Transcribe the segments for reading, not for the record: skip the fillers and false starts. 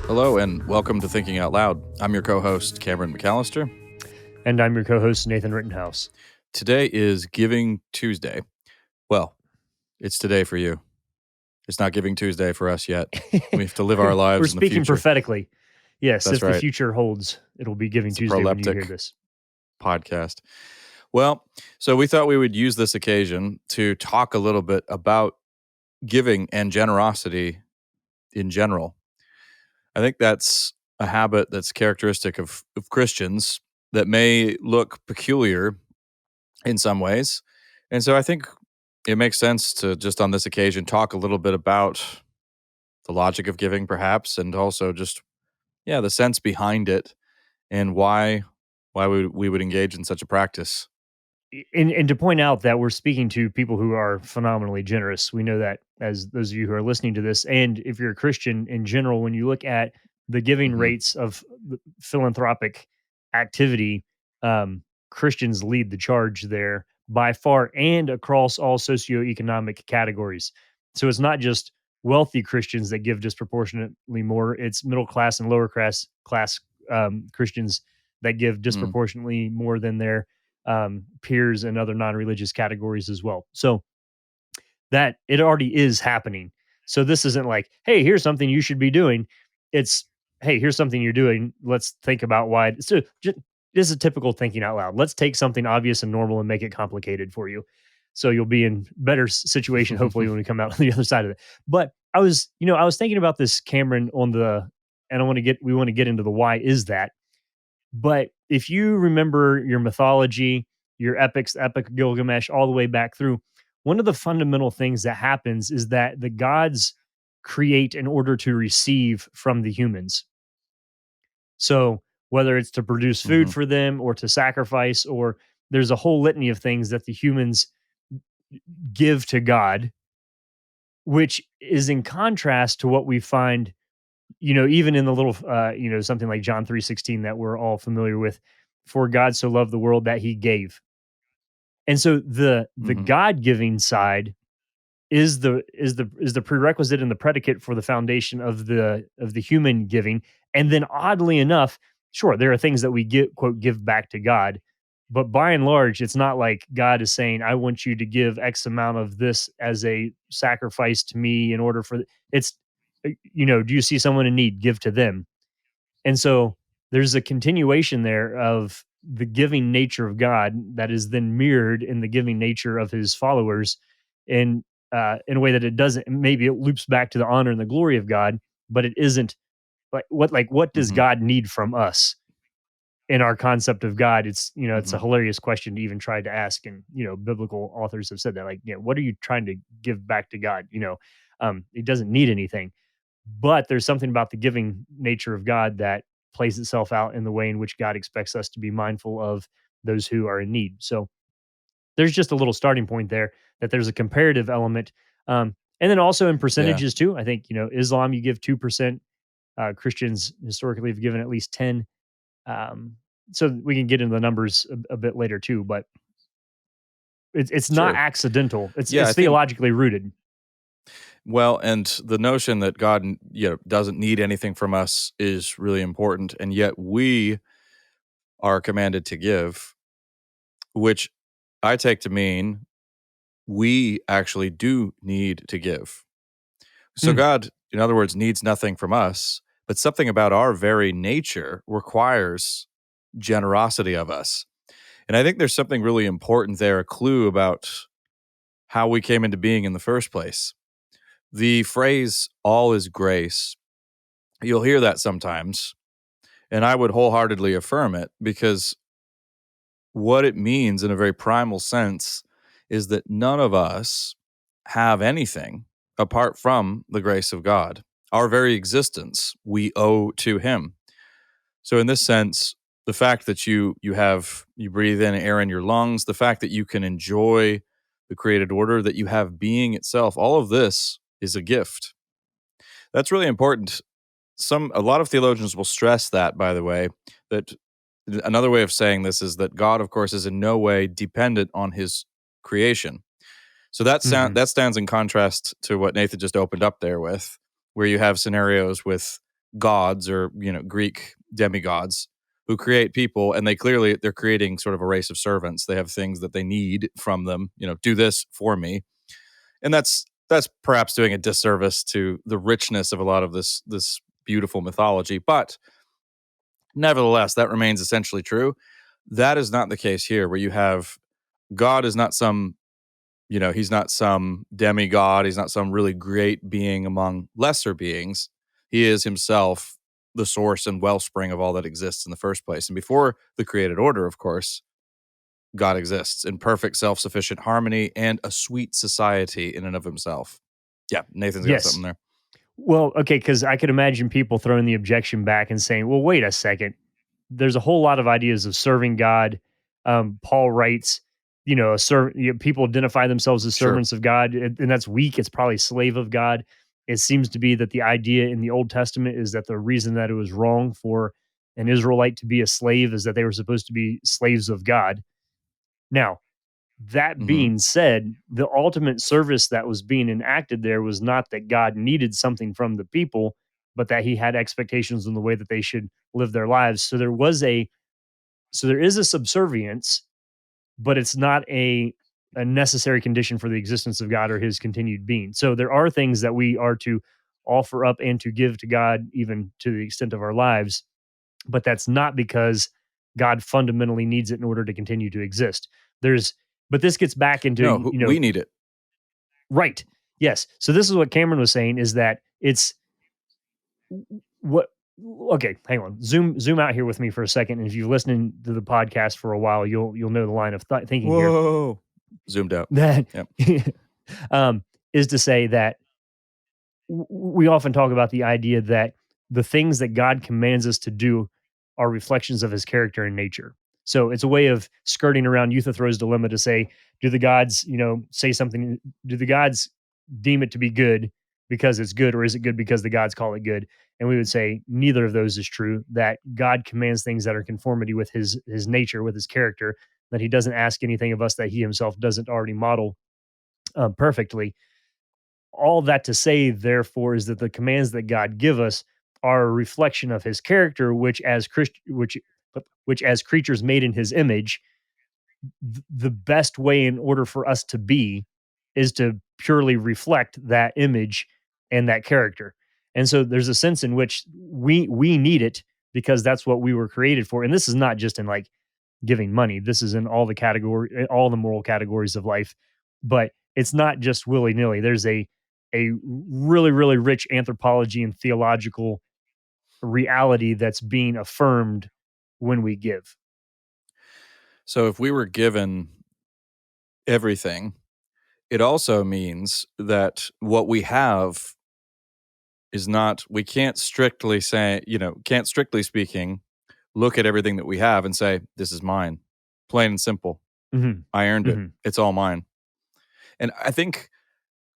Hello and welcome to Thinking Out Loud. I'm your co-host, Cameron McAllister. And I'm your co-host, Nathan Rittenhouse. Today is Giving Tuesday. Well, it's today for you. It's not Giving Tuesday for us yet. We have to live our lives We're in the future. speaking prophetically. Yes, That's if right. the future holds, it'll be Giving Tuesday when you hear this podcast. Well, so we thought we would use this occasion to talk a little bit about giving and generosity in general. I think that's a habit that's characteristic of Christians that may look peculiar in some ways. And so I think it makes sense to just on this occasion talk a little bit about the logic of giving, perhaps, and also just, the sense behind it and why we would engage in such a practice. And to point out that we're speaking to people who are phenomenally generous. We know that as those of you who are listening to this, and if you're a Christian in general, when you look at the giving rates of philanthropic activity, Christians lead the charge there by far and across all socioeconomic categories. So it's not just wealthy Christians that give disproportionately more; it's middle class and lower class Christians that give disproportionately more than their peers and other non-religious categories as well. So that it already is happening. So this isn't like, hey, here's something you should be doing. It's, hey, here's something you're doing. Let's think about why. So this is typical thinking out loud. Let's take something obvious and normal and make it complicated for you. So you'll be in better situation, hopefully, when we come out on the other side of it. But I was thinking about this, Cameron, and we want to get into the why is that. But if you remember your mythology, your epics, Epic Gilgamesh, all the way back through, one of the fundamental things that happens is that the gods create in order to receive from the humans. So whether it's to produce food for them or to sacrifice, or there's a whole litany of things that the humans give to God, which is in contrast to what we find, even in the little, something like John 3:16 that we're all familiar with. For God so loved the world that he gave. And so the God giving side is the prerequisite and the predicate for the foundation of the human giving. And then oddly enough, sure, there are things that we give back to God, but by and large, it's not like God is saying, I want you to give X amount of this as a sacrifice to me in order for it's, do you see someone in need, give to them. And so there's a continuation there of the giving nature of God that is then mirrored in the giving nature of his followers in a way that it doesn't, maybe it loops back to the honor and the glory of God, but it isn't what does God need from us in our concept of God? It's, it's a hilarious question to even try to ask. And, biblical authors have said that, like, what are you trying to give back to God? He doesn't need anything. But there's something about the giving nature of God that plays itself out in the way in which God expects us to be mindful of those who are in need. So there's just a little starting point there, that there's a comparative element. And then also in percentages too. I think, Islam, you give 2%. Christians historically have given at least 10. So we can get into the numbers a bit later too, but it's not accidental. It's theologically rooted. Well, and the notion that God, doesn't need anything from us is really important, and yet we are commanded to give, which I take to mean we actually do need to give. So God, in other words, needs nothing from us, but something about our very nature requires generosity of us. And I think there's something really important there, a clue about how we came into being in the first place. The phrase, all is grace, you'll hear that sometimes, and I would wholeheartedly affirm it, because what it means in a very primal sense is that none of us have anything apart from the grace of God. Our very existence we owe to him. So in this sense, the fact that you breathe in air in your lungs, the fact that you can enjoy the created order, that you have being itself, all of this is a gift. That's really important. A lot of theologians will stress that, by the way, that another way of saying this is that God, of course, is in no way dependent on his creation. So that stands in contrast to what Nathan just opened up there with, where you have scenarios with gods or Greek demigods who create people, and they're creating sort of a race of servants. They have things that they need from them. Do this for me, and that's perhaps doing a disservice to the richness of a lot of this beautiful mythology. But nevertheless, that remains essentially true. That is not the case here, where you have God is not some he's not some demigod. He's not some really great being among lesser beings. He is himself the source and wellspring of all that exists in the first place. And before the created order, of course, God exists in perfect self-sufficient harmony and a sweet society in and of himself. Yeah, Nathan's got something there. Well, okay, because I could imagine people throwing the objection back and saying, well, wait a second. There's a whole lot of ideas of serving God. Paul writes, people identify themselves as servants of God, and that's weak. It's probably slave of God. It seems to be that the idea in the Old Testament is that the reason that it was wrong for an Israelite to be a slave is that they were supposed to be slaves of God. Now, that being said, the ultimate service that was being enacted there was not that God needed something from the people, but that he had expectations in the way that they should live their lives. So there is a subservience, but it's not a necessary condition for the existence of God or his continued being. So there are things that we are to offer up and to give to God, even to the extent of our lives, but that's not because God fundamentally needs it in order to continue to exist. But this gets back into, we need it. Right. Yes. So this is what Cameron was saying, is that it's what, okay, hang on. Zoom out here with me for a second. And if you've listened to the podcast for a while, you'll know the line of thinking here. Whoa. Zoomed out. That is to say that we often talk about the idea that the things that God commands us to do are reflections of his character and nature. So it's a way of skirting around Euthyphro's dilemma to say, do the gods, say something? Do the gods deem it to be good because it's good, or is it good because the gods call it good? And we would say neither of those is true, that God commands things that are conformity with his nature, with his character, that he doesn't ask anything of us that he himself doesn't already model perfectly. All that to say, therefore, is that the commands that God give us are a reflection of his character, which as creatures made in his image, the best way in order for us to be is to purely reflect that image and that character. And so there's a sense in which we need it because that's what we were created for. And this is not just in like giving money. This is in all the moral categories of life. But it's not just willy-nilly. There's a really, really rich anthropology and theological reality that's being affirmed when we give. So if we were given everything, it also means that what we have is not, we can't strictly speaking, look at everything that we have and say, this is mine. Plain and simple. I earned it. It's all mine. And I think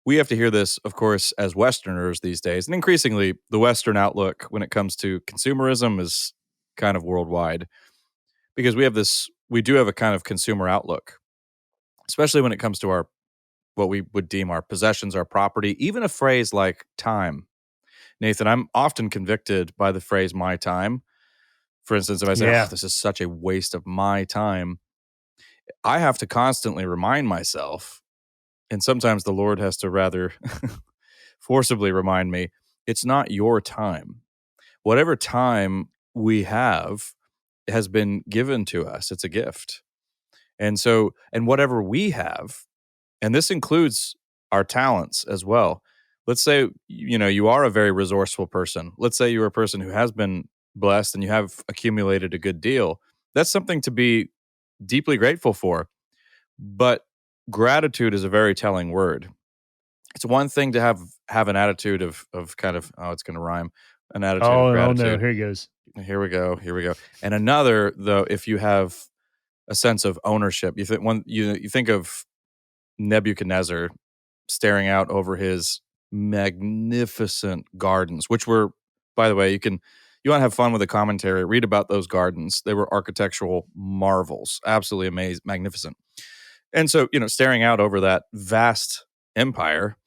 we have to hear this, of course, as Westerners these days. And increasingly, the Western outlook when it comes to consumerism is kind of worldwide. Because we do have a kind of consumer outlook, especially when it comes to what we would deem our possessions, our property, even a phrase like time. Nathan, I'm often convicted by the phrase my time. For instance, if I say, this is such a waste of my time, I have to constantly remind myself, and sometimes the Lord has to rather forcibly remind me, it's not your time. Whatever time we have has been given to us. It's a gift. And whatever we have, and this includes our talents as well. Let's say, you are a very resourceful person. Let's say you're a person who has been blessed and you have accumulated a good deal. That's something to be deeply grateful for. But gratitude is a very telling word. It's one thing to have an attitude of kind of, it's going to rhyme, an attitude of gratitude. Oh no, here he goes. Here we go. And another, though, if you have a sense of ownership, you think of Nebuchadnezzar staring out over his magnificent gardens, which were, by the way, you want to have fun with a commentary, read about those gardens. They were architectural marvels, absolutely amazing, magnificent. And so, staring out over that vast empire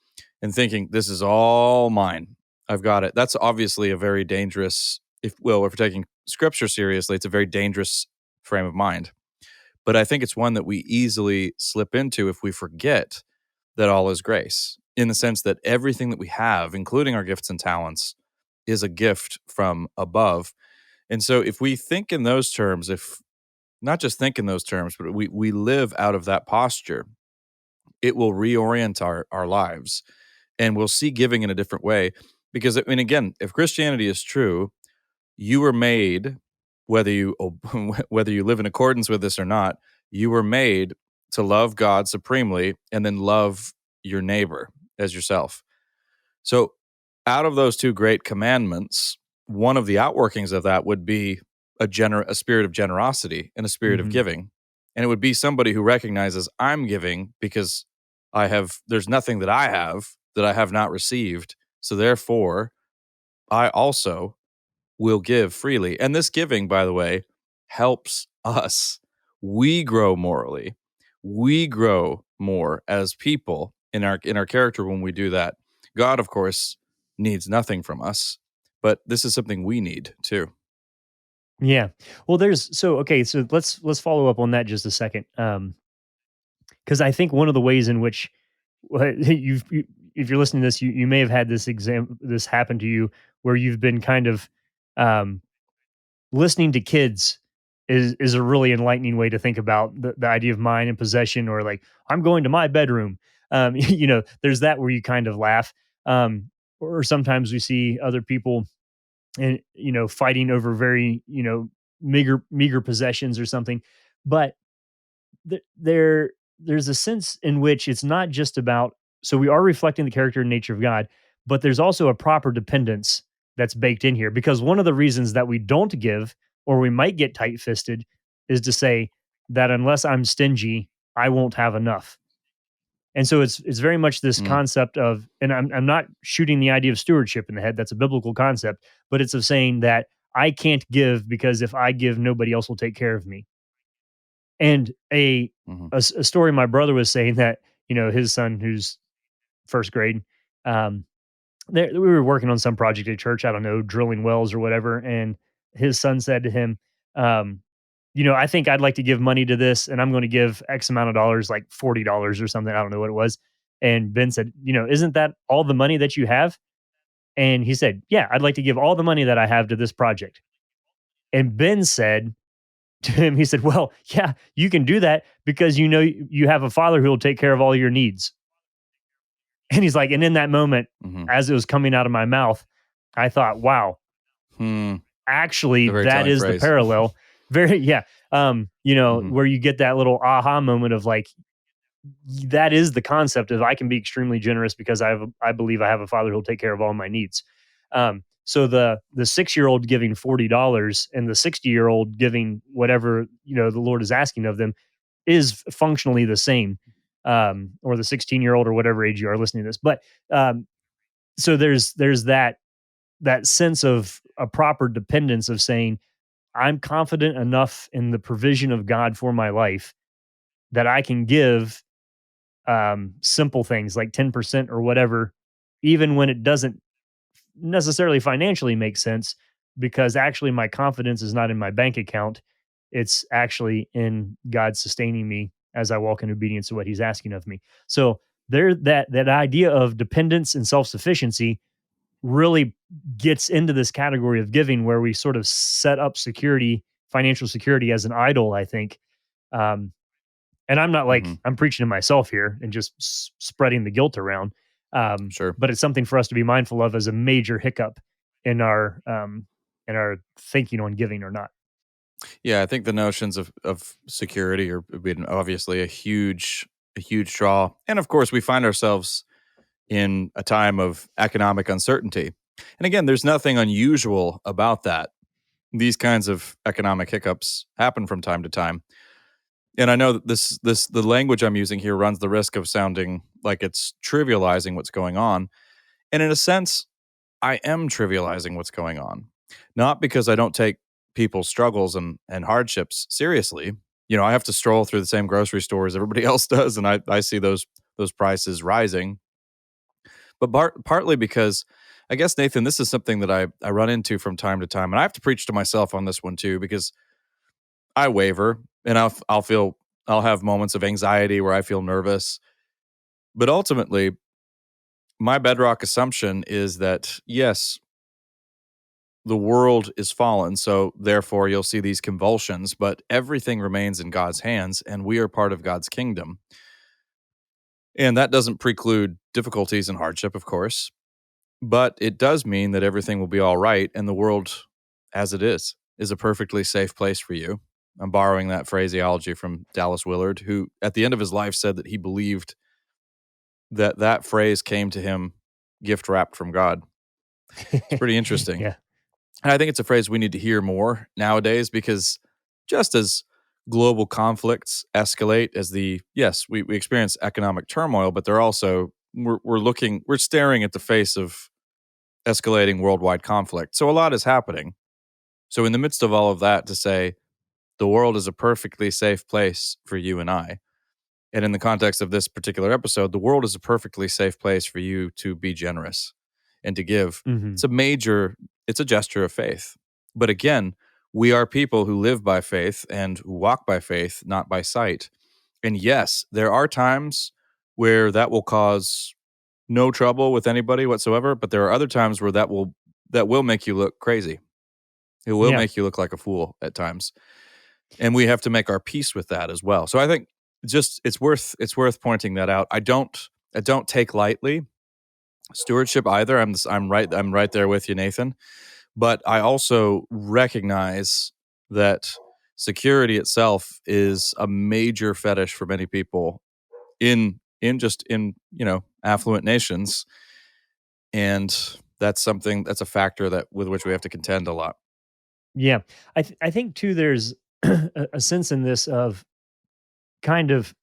and thinking, this is all mine. I've got it. That's obviously a very dangerous, if we're taking scripture seriously, it's a very dangerous frame of mind. But I think it's one that we easily slip into if we forget that all is grace, in the sense that everything that we have, including our gifts and talents, is a gift from above. And so if we think in those terms, if not just think in those terms, but we live out of that posture, it will reorient our lives, and we'll see giving in a different way. Because, I mean, again, if Christianity is true, you were made, whether you whether you live in accordance with this or not, you were made to love God supremely and then love your neighbor as yourself. So, out of those two great commandments, one of the outworkings of that would be a spirit of generosity and a spirit of Hmm. giving. And it would be somebody who recognizes, I'm giving because there's nothing that I have not received. So therefore, I also will give freely. And this giving, by the way, helps us. We grow morally. We grow more as people in our character when we do that. God, of course, needs nothing from us, but this is something we need too. Yeah. Well, okay. So let's follow up on that just a second. Because I think one of the ways in which if you're listening to this, you may have had this happen to you where you've been kind of um, listening to kids is a really enlightening way to think about the idea of mine and possession, or like I'm going to my bedroom. There's that where you kind of laugh. Or sometimes we see other people and fighting over very meager possessions or something, but there's a sense in which it's not just about, so we are reflecting the character and nature of God, but there's also a proper dependence that's baked in here, because one of the reasons that we don't give, or we might get tight-fisted, is to say that unless I'm stingy, I won't have enough. And so it's very much this Mm, concept of, and I'm not shooting the idea of stewardship in the head, that's a biblical concept, but it's of saying that I can't give because if I give, nobody else will take care of me. And mhm. a story my brother was saying that, his son who's first grade, um, we were working on some project at church, I don't know, drilling wells or whatever, and his son said to him, um, "I think I'd like to give money to this, and I'm going to give X amount of dollars, like $40 or something. I don't know what it was." And Ben said, "Isn't that all the money that you have?" And he said, "Yeah, I'd like to give all the money that I have to this project." And Ben said to him, he said, "Well, yeah, you can do that because you have a father who will take care of all your needs." And he's like, and in that moment, Mhm. as it was coming out of my mouth, I thought, wow, Hmm. actually, A very that telling is the phrase. parallel. Very, yeah. Mhm. Where you get that little aha moment of like, that is the concept of I can be extremely generous because I believe I have a father who'll take care of all my needs. So the 6-year-old giving $40 and the 60-year-old giving whatever the Lord is asking of them is functionally the same, or the 16-year-old or whatever age you are listening to this. But so there's that sense of a proper dependence of saying I'm confident enough in the provision of God for my life that I can give simple things like 10% or whatever, even when it doesn't necessarily financially make sense, because actually my confidence is not in my bank account. It's actually in God sustaining me as I walk in obedience to what he's asking of me. So there, that idea of dependence and self-sufficiency really gets into this category of giving where we sort of set up security, financial security as an idol, I think. Um, and I'm not like Mhm. I'm preaching to myself here and just spreading the guilt around. Sure. But it's something for us to be mindful of as a major hiccup in our thinking on giving or not. Yeah, I think the notions of security are been obviously a huge draw. And of course, we find ourselves in a time of economic uncertainty. And again, there's nothing unusual about that. These kinds of economic hiccups happen from time to time. And I know that the language I'm using here runs the risk of sounding like it's trivializing what's going on. And in a sense, I am trivializing what's going on. Not because I don't take people's struggles and hardships seriously. I have to stroll through the same grocery store as everybody else does, and I see those prices rising. But partly because I guess, Nathan, this is something that I run into from time to time, and I have to preach to myself on this one too, because I waver, and I'll have moments of anxiety where I feel nervous. But ultimately, my bedrock assumption is that yes, the world is fallen, so therefore you'll see these convulsions, but everything remains in God's hands, and we are part of God's kingdom. And that doesn't preclude difficulties and hardship, of course, but it does mean that everything will be all right, and the world, as it is a perfectly safe place for you. I'm borrowing that phraseology from Dallas Willard, who at the end of his life said that he believed that that phrase came to him gift wrapped from God. It's pretty interesting. Yeah. And I think it's a phrase we need to hear more nowadays, because just as global conflicts escalate, yes, we experience economic turmoil, but they're also, we're staring at the face of escalating worldwide conflict. So a lot is happening. So in the midst of all of that, to say the world is a perfectly safe place for you and I. And in the context of this particular episode, the world is a perfectly safe place for you to be generous and to give. Hmm. It's a gesture of faith. But again, we are people who live by faith and who walk by faith, not by sight. And yes, there are times where that will cause no trouble with anybody whatsoever, but there are other times where that will make you look crazy. It will Yeah. make you look like a fool at times. And we have to make our peace with that as well. So I think just it's worth pointing that out. I don't take lightly stewardship either. I'm right there with you, Nathan. But I also recognize that security itself is a major fetish for many people in affluent nations, and that's a factor that with which we have to contend a lot. Yeah. I think too there's a sense in this of kind of,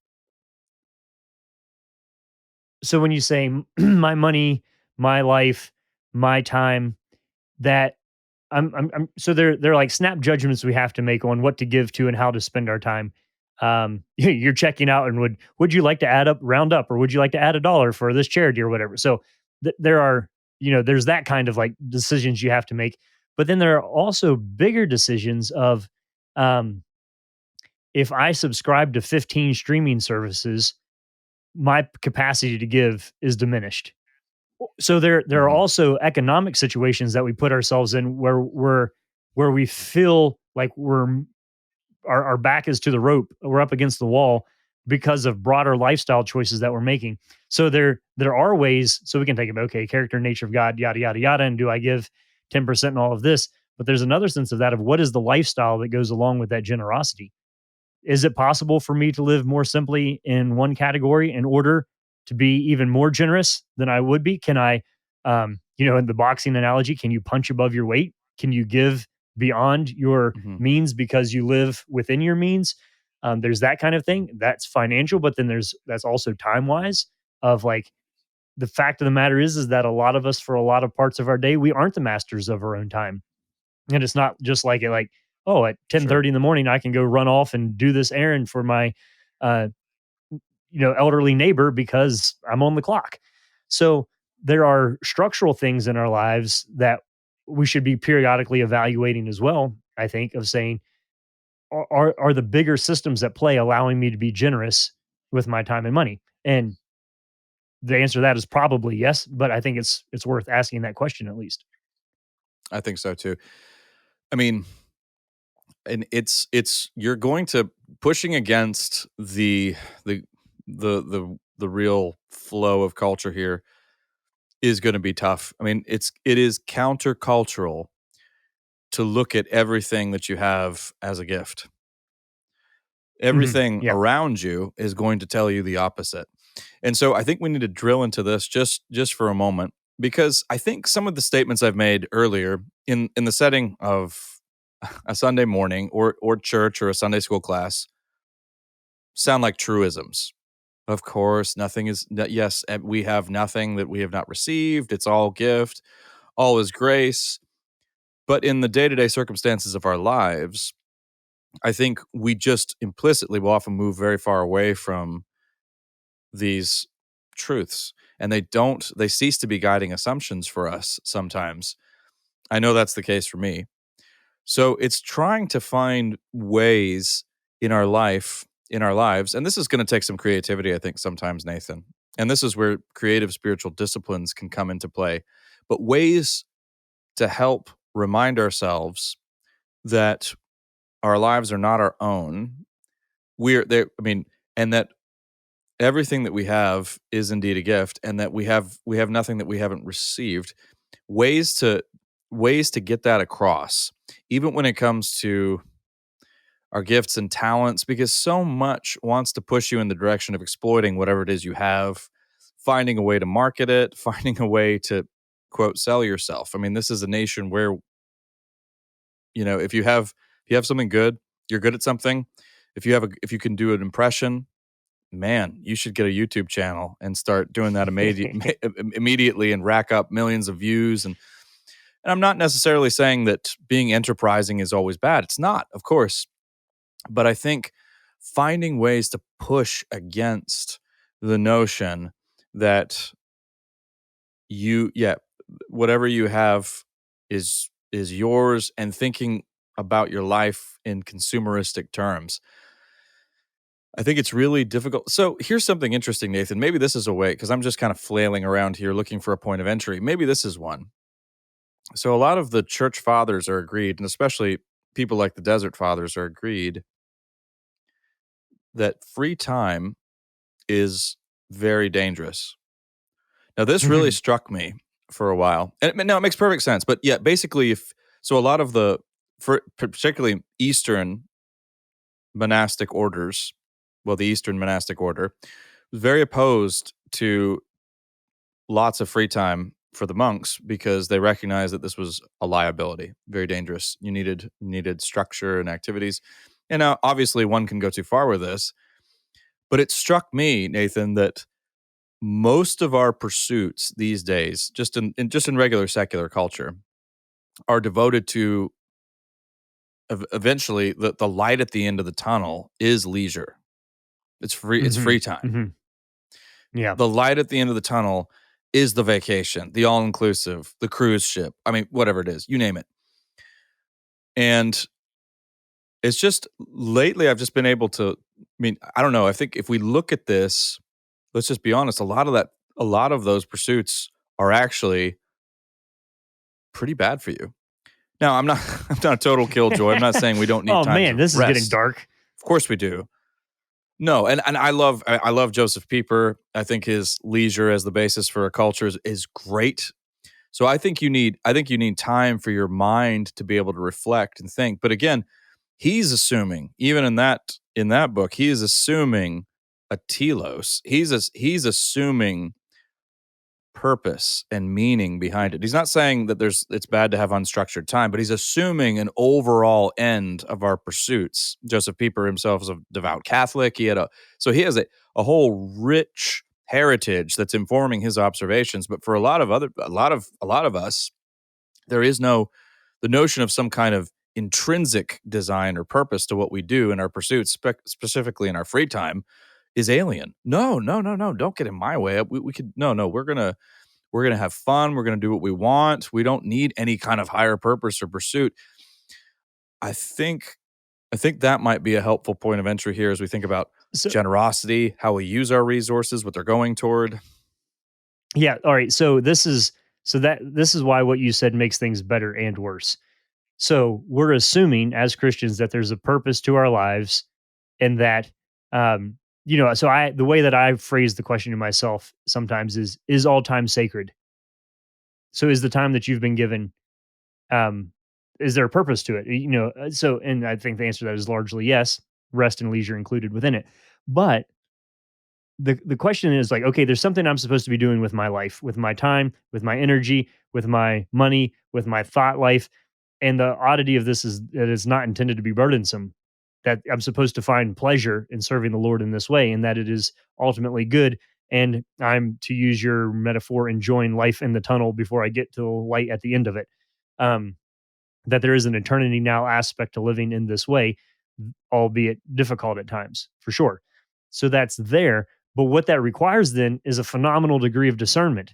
so when you say my money, my life, my time, that so they're like snap judgments we have to make on what to give to and how to spend our time. You're checking out, and would you like to round up, or would you like to add $1 for this charity or whatever? So there are, there's that kind of like decisions you have to make, but then there are also bigger decisions of, um, if I subscribe to 15 streaming services, my capacity to give is diminished. So there are Mhm. also economic situations that we put ourselves in where we feel like our back is to the rope, we're up against the wall because of broader lifestyle choices that we're making. So there are ways, so we can think of, okay, character, nature of God, yada yada yada, and do I give 10% in all of this? But there's another sense of that, of what is the lifestyle that goes along with that generosity. Is it possible for me to live more simply in one category in order to be even more generous than I would be? Can I, in the boxing analogy, can you punch above your weight? Can you give beyond your Mhm. means because you live within your means? There's that kind of thing. That's financial, but then that's also time wise, of like, the fact of the matter is that a lot of us, for a lot of parts of our day, we aren't the masters of our own time. And it's not just like, oh, at Sure. 10:30 in the morning, I can go run off and do this errand for my, uh, elderly neighbor because I'm on the clock. So there are structural things in our lives that we should be periodically evaluating as well. I think, of saying, are the bigger systems at play allowing me to be generous with my time and money? And the answer to that is probably yes, but I think it's worth asking that question at least. I think so too. I mean, and it's you're going to pushing against the the real flow of culture here is going to be tough. I mean, it is countercultural to look at everything that you have as a gift. Mhm. Everything Yeah. around you is going to tell you the opposite. And so I think we need to drill into this just for a moment, because I think some of the statements I've made earlier in the setting of a Sunday morning or church or a Sunday school class sound like truisms. Of course, nothing is yes, we have nothing that we have not received. It's all gift, all is grace. But in the day-to-day circumstances of our lives, I think we just implicitly will often move very far away from these truths, and they cease to be guiding assumptions for us sometimes. I know that's the case for me. So it's trying to find ways in our life, in our lives, and this is going to take some creativity, I think, sometimes, Nathan. And this is where creative spiritual disciplines can come into play, but ways to help remind ourselves that our lives are not our own. We're there, I mean, and that everything that we have is indeed a gift, and that we have nothing that we haven't received. Ways to ways to get that across, even when it comes to our gifts and talents, because so much wants to push you in the direction of exploiting whatever it is you have, finding a way to market it, finding a way to quote sell yourself. I mean, this is a nation where, if you have something good, you're good at something. If you can do an impression, man, you should get a YouTube channel and start doing that immediately and rack up millions of views. And I'm not necessarily saying that being enterprising is always bad. It's not, of course. But I think finding ways to push against the notion that whatever you have is yours, and thinking about your life in consumeristic terms. I think it's really difficult. So here's something interesting, Nathan. Maybe this is a way, because I'm just kind of flailing around here looking for a point of entry. Maybe this is one. So a lot of the church fathers are agreed, and especially people like the Desert Fathers are agreed that free time is very dangerous. Now, this really Mhm. struck me for a while, and now it makes perfect sense. But yeah, basically, if so, a lot of for particularly Eastern monastic orders, well, the Eastern monastic order was very opposed to lots of free time for the monks, because they recognized that this was a liability, very dangerous. You needed structure and activities, and now obviously one can go too far with this. But it struck me, Nathan, that most of our pursuits these days, just in regular secular culture, are devoted to eventually the light at the end of the tunnel is leisure. It's free. It's free Mhm. time. Mhm. Yeah. The light at the end of the tunnel is the vacation, the all inclusive, the cruise ship. I mean, whatever it is, you name it. And it's just lately I've just been able to. I mean, I don't know. I think if we look at this, let's just be honest. A lot of those pursuits are actually pretty bad for you. Now, I'm not I'm not a total killjoy. I'm not saying we don't need Oh time man, to this is getting rest. dark. Of course we do. No, and I love Joseph Pieper. I think his leisure as the basis for a culture is great. So I think you need time for your mind to be able to reflect and think. But again, he's assuming, even in that book, he is assuming a telos. He's assuming purpose and meaning behind it. He's not saying that it's bad to have unstructured time, but he's assuming an overall end of our pursuits. Joseph Pieper himself is a devout Catholic. He has a whole rich heritage that's informing his observations. But for a lot of us, there is no the notion of some kind of intrinsic design or purpose to what we do in our pursuits, specifically in our free time, is alien. No, no, no, no. Don't get in my way. We could no, no. We're gonna have fun. We're gonna do what we want. We don't need any kind of higher purpose or pursuit. I think I think that might be a helpful point of entry here as we think about So generosity, how we use our resources, what they're going toward. yeah, all right. This is why what you said makes things better and worse. So we're assuming as Christians that there's a purpose to our lives, and that so I the way that I phrase the question to myself sometimes is all time sacred? So is the time that you've been given, um is there a purpose to it? So, and I think the answer to that is largely yes, rest and leisure included within it. But the question is like, okay, there's something I'm supposed to be doing with my life, with my time, with my energy, with my money, with my thought life. And the oddity of this is that it's not intended to be burdensome, that I'm supposed to find pleasure in serving the Lord in this way, and that it is ultimately good. And I'm, to use your metaphor, enjoying life in the tunnel before I get to the light at the end of it. Um, that there is an eternity now aspect to living in this way. albeit difficult at times, for sure. So that's there. But what that requires then is a phenomenal degree of discernment.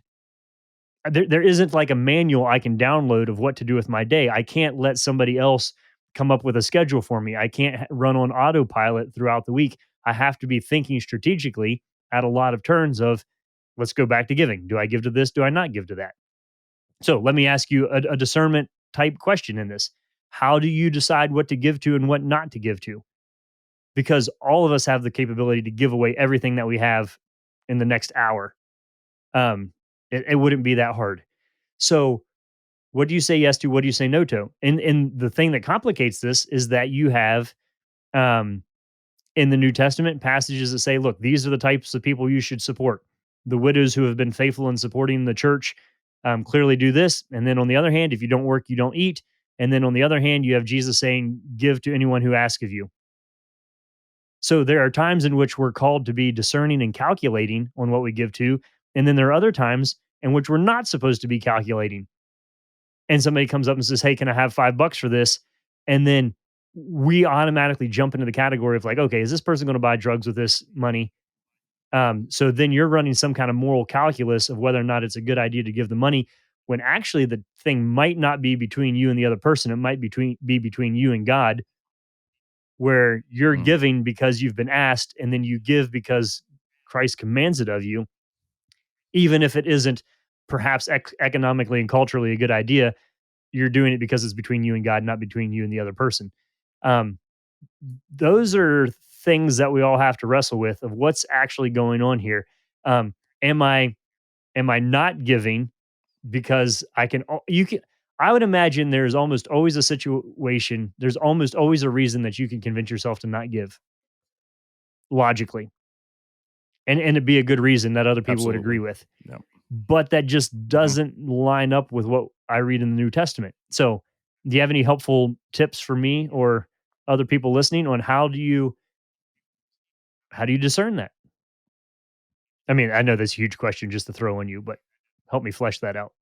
There isn't like a manual I can download of what to do with my day. I can't let somebody else come up with a schedule for me. I can't run on autopilot throughout the week. I have to be thinking strategically at a lot of turns of, let's go back to giving. Do I give to this? Do I not give to that? So let me ask you a discernment type question in this. How do you decide what to give to and what not to give to? Because all of us have the capability to give away everything that we have in the next hour. It wouldn't be that hard. So, what do you say yes to? What do you say no to? And the thing that complicates this is that you have um, in the New Testament passages that say, look, these are the types of people you should support. The widows who have been faithful in supporting the church clearly do this. And then on the other hand, if you don't work, you don't eat. And then on the other hand, you have Jesus saying, give to anyone who asks of you. So there are times in which we're called to be discerning and calculating on what we give to. And then there are other times in which we're not supposed to be calculating. And somebody comes up and says, hey, can I have $5 for this? And then we automatically jump into the category of like, okay, is this person going to buy drugs with this money? So then you're running some kind of moral calculus of whether or not it's a good idea to give the money when actually the thing might not be between you and the other person. It might be between you and God, where you're Mm. giving because you've been asked, and then you give because Christ commands it of you, even if it isn't perhaps economically and culturally a good idea. You're doing it because it's between you and God, not between you and the other person. Um, those are things that we all have to wrestle with of what's actually going on here. Um, am I not giving because you can I would imagine there's almost always a situation, there's almost always a reason that you can convince yourself to not give logically. And it'd be a good reason that other people would agree Absolutely. with. Yeah. But that just Mhm. doesn't line up with what I read in the New Testament. So, do you have any helpful tips for me or other people listening on how do you discern that? I mean, I know that's a huge question just to throw on you, but help me flesh that out.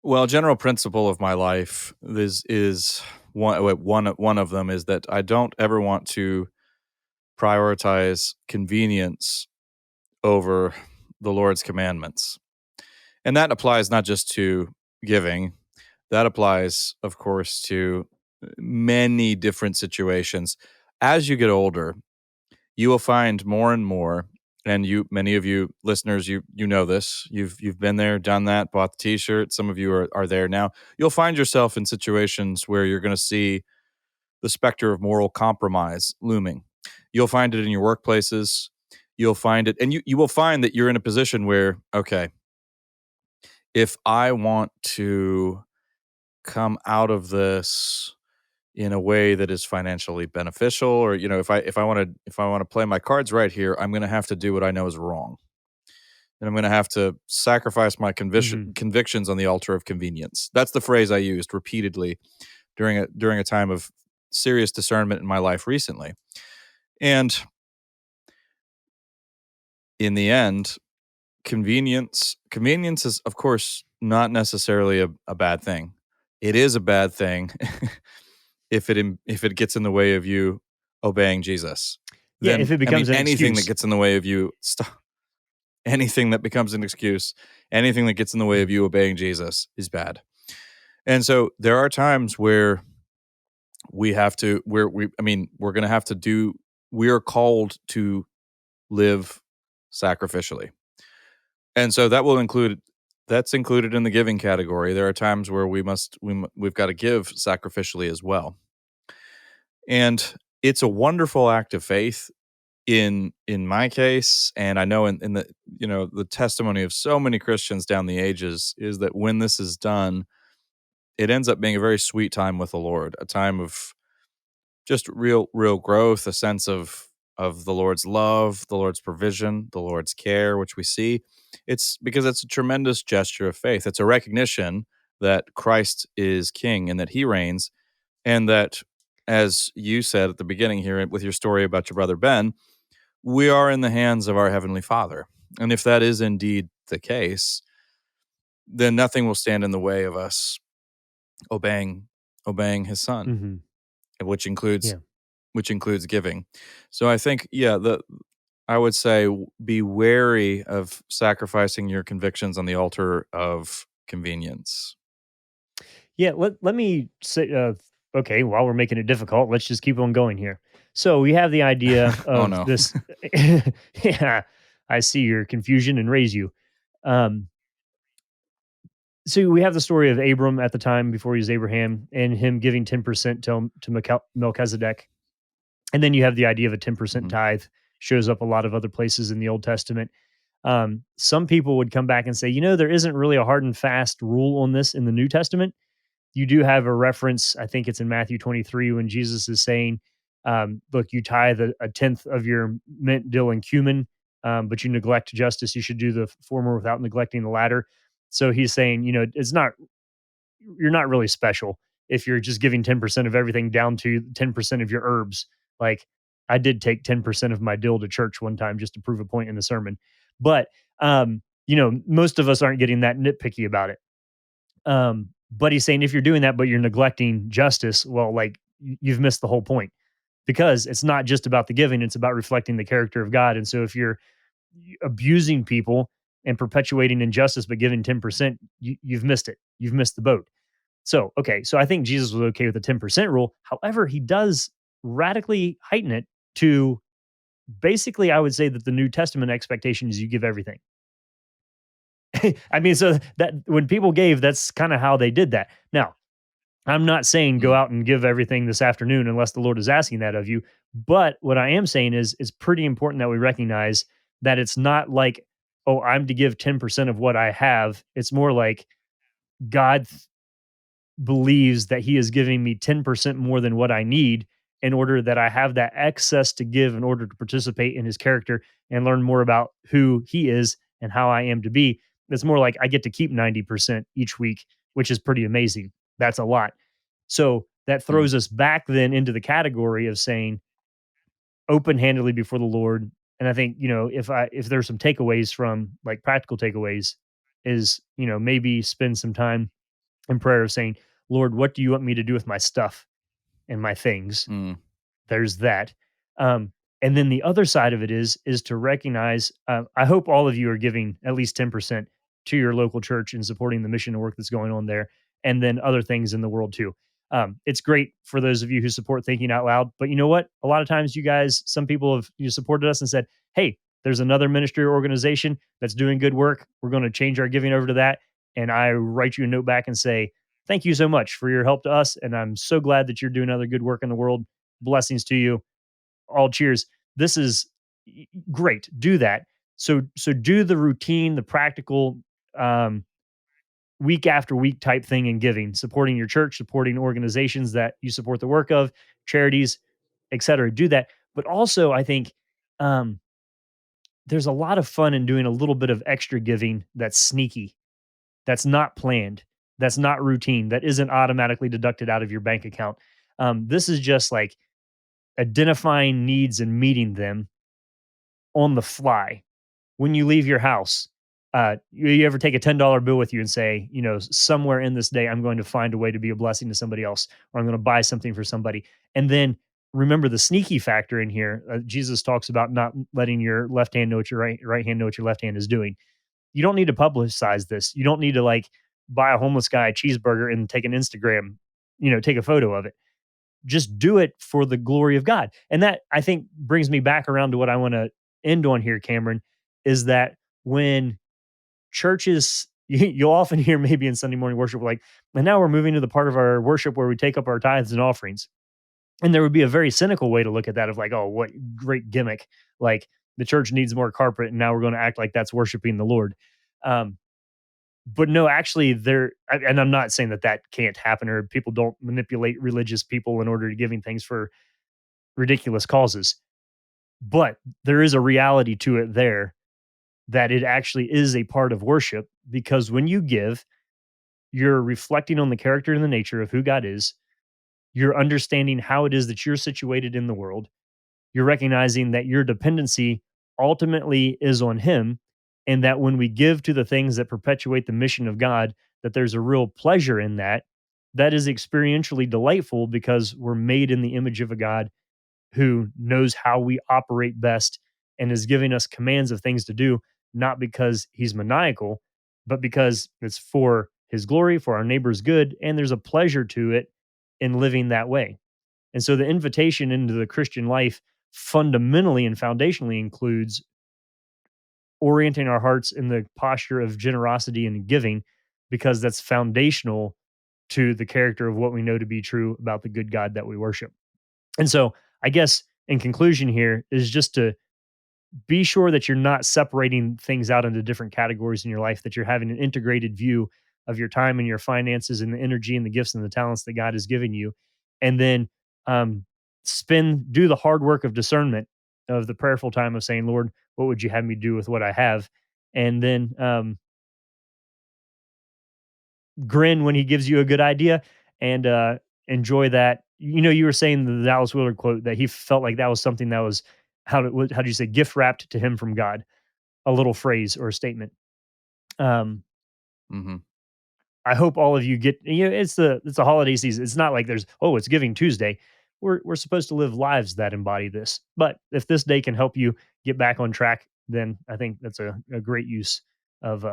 Well, general principle of my life is one of them is that I don't ever want to prioritize convenience over the Lord's commandments. And that applies not just to giving, that applies, of course, to many different situations. As you get older, you will find more and more, and many of you listeners, you know this. You've been there, done that, bought the t-shirt. Some of you are there now. You'll find yourself in situations where you're going to see the specter of moral compromise looming. You'll find it in your workplaces. You'll find it, and you will find that you're in a position where, okay, if I want to come out of this in a way that is financially beneficial, or if I want to play my cards right here, I'm going to have to do what I know is wrong, and I'm going to have to sacrifice my Mhm. convictions on the altar of convenience. That's the phrase I used repeatedly during a time of serious discernment in my life recently. And in the end, convenience is, of course, not necessarily a bad thing. It is a bad thing if it gets in the way of you obeying Jesus. Yeah, if Then it I mean becomes an anything that excuse. gets in the way of you stop anything that becomes an excuse, anything that gets in the way of Mhm. you obeying Jesus is bad. And so there are times where we have to where we I mean, we're going to have to do we are called to live sacrificially. And so that's included in the giving category. There are times where we've got to give sacrificially as well. And it's a wonderful act of faith in my case, and I know in the the testimony of so many Christians down the ages is that when this is done, it ends up being a very sweet time with the Lord, a time of just real growth, a sense of the Lord's love, the Lord's provision, the Lord's care, which we see. It's because it's a tremendous gesture of faith. It's a recognition that Christ is king and that he reigns, and that, as you said at the beginning here with your story about your brother Ben, we are in the hands of our heavenly Father. And if that is indeed the case, then nothing will stand in the way of us obeying obeying his son, Mhm. which includes Yeah. which includes giving. So I think, yeah, I would say be wary of sacrificing your convictions on the altar of convenience. Yeah, let me say, okay, while we're making it difficult, let's just keep on going here. So we have the idea Oh of no. this. Yeah, I see your confusion and raise you. Um, so we have the story of Abram at the time before he was Abraham and him giving 10% to Melchizedek. And then you have the idea of a 10% Mhm. tithe, shows up a lot of other places in the Old Testament. Some people would come back and say, there isn't really a hard and fast rule on this in the New Testament. You do have a reference, I think it's in Matthew 23, when Jesus is saying, look, you tithe a tenth of your mint, dill, and cumin, but you neglect justice. You should do the former without neglecting the latter. So he's saying, you're not really special if you're just giving 10% of everything down to 10% of your herbs. Like, I did take 10% of my dill to church one time just to prove a point in the sermon. But, most of us aren't getting that nitpicky about it. But he's saying if you're doing that, but you're neglecting justice, well, like you've missed the whole point, because it's not just about the giving, it's about reflecting the character of God. And so if you're abusing people and perpetuating injustice, but giving 10%, you've missed it. You've missed the boat. So, okay. So I think Jesus was okay with the 10% rule. However, he does radically heighten it to basically, I would say that the New Testament expectation is you give everything. I mean, so that when people gave, that's kind of how they did that. Now, I'm not saying go Mm. out and give everything this afternoon unless the Lord is asking that of you. But what I am saying is it's pretty important that we recognize that it's not like, oh, I'm to give 10% of what I have. It's more like God believes that he is giving me 10% more than what I need in order that I have that excess to give in order to participate in his character and learn more about who he is and how I am to be. It's more like I get to keep 90% each week, which is pretty amazing. That's a lot. So that Mm. throws us back then into the category of saying open-handedly before the Lord. And I think, if there's some takeaways from like practical takeaways is, maybe spend some time in prayer of saying, Lord, what do you want me to do with my stuff and my things? Mm. There's that. Um, and then the other side of it is to recognize. I hope all of you are giving at least 10% to your local church and supporting the mission and work that's going on there, and then other things in the world too. It's great for those of you who support Thinking Out Loud, but you know what? A lot of times, you guys, some people have supported us and said, "Hey, there's another ministry or organization that's doing good work. We're going to change our giving over to that." And I write you a note back and say, "Thank you so much for your help to us, and I'm so glad that you're doing other good work in the world. Blessings to you. All cheers. This is great. Do that." So do the routine, the practical, um, week after week type thing in giving, supporting your church, supporting organizations that you support the work of, charities, etc. Do that. But also, I think um, there's a lot of fun in doing a little bit of extra giving that's sneaky, that's not planned, that's not routine, that isn't automatically deducted out of your bank account. This is just like identifying needs and meeting them on the fly when you leave your house. You ever take a $10 bill with you and say, somewhere in this day, I'm going to find a way to be a blessing to somebody else, or I'm going to buy something for somebody. And then remember the sneaky factor in here. Jesus talks about not letting your left hand know what your right hand know what your left hand is doing. You don't need to publicize this. You don't need to like buy a homeless guy a cheeseburger and take an Instagram, take a photo of it. Just do it for the glory of God. And that, I think, brings me back around to what I want to end on here, Cameron, is that when churches, you'll often hear maybe in Sunday morning worship, like, and now we're moving to the part of our worship where we take up our tithes and offerings. And there would be a very cynical way to look at that of like, oh, what great gimmick. Like the church needs more carpet and now we're going to act like that's worshiping the Lord. Um, but no, actually, and I'm not saying that that can't happen or people don't manipulate religious people in order to giving things for ridiculous causes. But there is a reality to it there that it actually is a part of worship, because when you give, you're reflecting on the character and the nature of who God is. You're understanding how it is that you're situated in the world. You're recognizing that your dependency ultimately is on Him, and that when we give to the things that perpetuate the mission of God, that there's a real pleasure in that. That is experientially delightful because we're made in the image of a God who knows how we operate best and is giving us commands of things to do, not because he's maniacal, but because it's for his glory, for our neighbor's good, and there's a pleasure to it in living that way. And so the invitation into the Christian life fundamentally and foundationally includes orienting our hearts in the posture of generosity and giving, because that's foundational to the character of what we know to be true about the good God that we worship. And so, I guess in conclusion here is just to be sure that you're not separating things out into different categories in your life, that you're having an integrated view of your time and your finances and the energy and the gifts and the talents that God has given you. And then um, do the hard work of discernment of the prayerful time of saying, Lord, what would you have me do with what I have? And then grin when he gives you a good idea, and enjoy that. You were saying the Dallas Willard quote that he felt like that was something that was how do you say, gift wrapped to him from God, a little phrase or a statement. Um, Mm-hmm. I hope all of you get, it's the holiday season. It's not like it's Giving Tuesday. We're supposed to live lives that embody this. But if this day can help you get back on track, then I think that's a great use of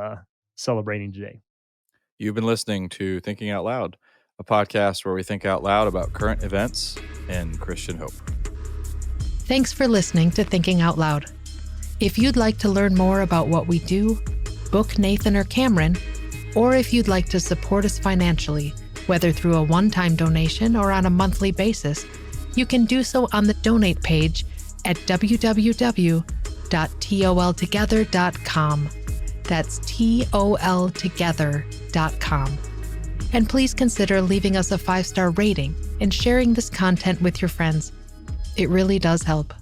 celebrating today. You've been listening to Thinking Out Loud, a podcast where we think out loud about current events and Christian hope. Thanks for listening to Thinking Out Loud. If you'd like to learn more about what we do, book Nathan or Cameron, or if you'd like to support us financially, whether through a one-time donation or on a monthly basis, you can do so on the donate page at www.toltogether.com. That's toltogether.com. And please consider leaving us a 5-star rating and sharing this content with your friends. It really does help.